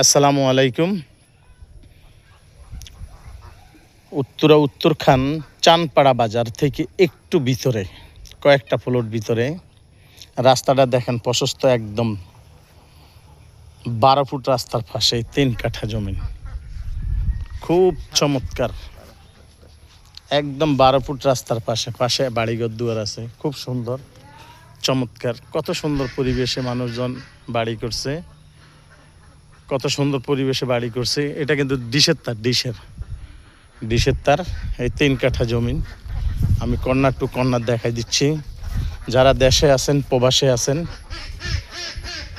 আসসালামু আলাইকুম। উত্তরখান চানপাড়া বাজার থেকে একটু ভিতরে, কয়েকটা প্লট ভিতরে রাস্তাটা দেখেন, প্রশস্ত একদম 12 ফুট রাস্তার পাশে 3 কাঠা জমি, খুব চমৎকার। একদম 12 ফুট রাস্তার পাশে পাশে বাড়িঘর দুয়ার আছে, খুব সুন্দর চমৎকার। কত সুন্দর পরিবেশে মানুষজন বাড়ি করছে, কত সুন্দর পরিবেশে বাড়ি করছে। এটা কিন্তু ডিশের তার। এই 3 কাঠা জমিন আমি কর্নার টু কর্নার দেখাই দিচ্ছি। যারা দেশে আছেন, প্রবাসে আছেন,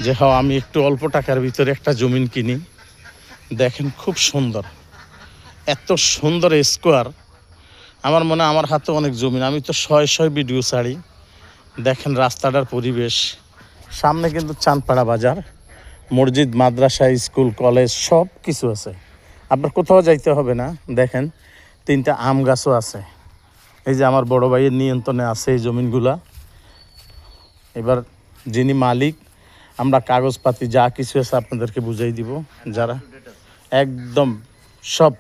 যে আমি একটু অল্প টাকার ভিতরে একটা জমিন কিনি, দেখেন খুব সুন্দর, এত সুন্দর স্কোয়ার। আমার মনে হয় আমার হাতে অনেক জমিন, আমি তো শয় ভিডিও ছাড়ি। দেখেন রাস্তাটার পরিবেশ, সামনে কিন্তু চানপাড়া বাজার, মসজিদ, মাদ্রাসা, স্কুল, কলেজ সব কিছু আছে, আপনার কোথাও যাইতে হবে না। দেখেন 3টা আম গাছও আছে, এই যে আমার বড় ভাইয়ের নিয়ন্ত্রণে আছে এই জমিনগুলা। এবার যিনি মালিক, আমরা কাগজপাতি যা কিছু আছে আপনাদেরকে বুঝাই দিব। যারা একদম সব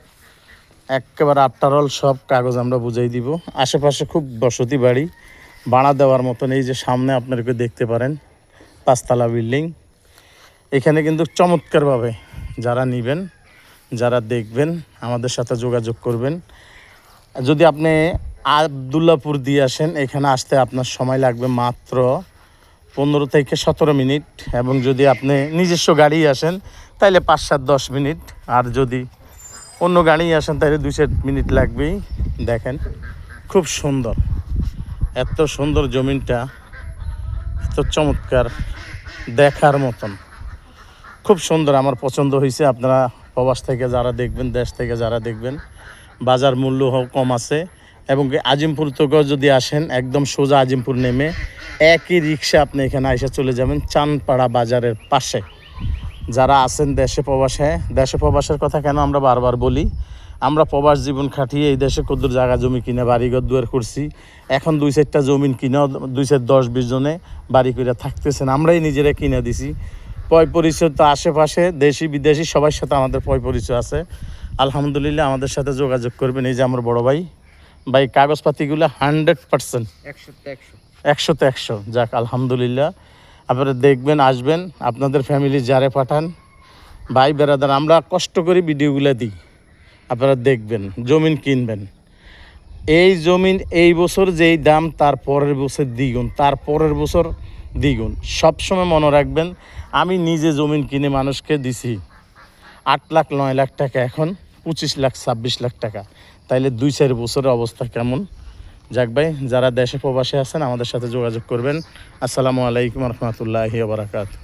একেবারে আটটারল সব কাগজ আমরা বুঝাই দিব। আশেপাশে খুব বসতি বাড়ি, ভাড়া দেওয়ার মতন। এই যে সামনে আপনাদেরকে দেখতে পারেন 5 তলা বিল্ডিং। এখানে কিন্তু চমৎকারভাবে যারা নেবেন, যারা দেখবেন, আমাদের সাথে যোগাযোগ করবেন। যদি আপনি আবদুল্লাপুর দিয়ে আসেন, এখানে আসতে আপনার সময় লাগবে মাত্র 15 থেকে 17 মিনিট, এবং যদি আপনি নিজস্ব গাড়ি আসেন তাহলে 5-7-10 মিনিট, আর যদি অন্য গাড়ি আসেন তাহলে 2-4 মিনিট লাগবেই। দেখেন খুব সুন্দর, এত সুন্দর জমিনটা, এত চমৎকার, দেখার মতন, খুব সুন্দর। আমার পছন্দ হয়েছে। আপনারা প্রবাস থেকে যারা দেখবেন, দেশ থেকে যারা দেখবেন, বাজার মূল্য কম আছে। এবং আজিমপুর থেকেও যদি আসেন, একদম সোজা আজিমপুর নেমে একই রিক্সা আপনি এখানে এসে চলে যাবেন চানপাড়া বাজারের পাশে। যারা আছেন দেশে প্রবাসের কথা কেন আমরা বারবার বলি, আমরা প্রবাস জীবন খাটিয়ে এই দেশে কদ্দুর জায়গা জমি কিনে বাড়িঘর দুয়ার করছি। এখন 2-4টা জমিন কিনেও 2-10-20 জনে বাড়ি করে থাকতেছেন, আমরাই নিজেরা কিনে দিছি। পরিচয় তো আশেপাশে দেশি বিদেশি সবার সাথে আমাদের পরিচয় আছে। আলহামদুলিল্লাহ, আমাদের সাথে যোগাযোগ করবেন। এই যে আমার বড় ভাই কাগজপাতিগুলো 100%, 100-100। যাক আলহামদুলিল্লাহ, আপনারা দেখবেন, আসবেন, আপনাদের ফ্যামিলি যারে পাঠান, ভাই বেড়াদার, আমরা কষ্ট করে ভিডিওগুলো দিই, আপনারা দেখবেন, জমিন কিনবেন। এই জমিন এই বছর যেই দাম, তার পরের বছর দ্বিগুণ, তার পরের বছর দ্বিগুণ। সবসময় মনে রাখবেন, আমি নিজে জমিন কিনে মানুষকে দিছি 8 লাখ 9 লাখ টাকা, এখন 25 লাখ 26 লাখ টাকা। তাইলে 2-4 বছরের অবস্থা কেমন। যাক ভাই, যারা দেশে প্রবাসে আছেন আমাদের সাথে যোগাযোগ করবেন। আসসালামু আলাইকুম রহমতুল্লাহি ওয়া বারাকাতুহু।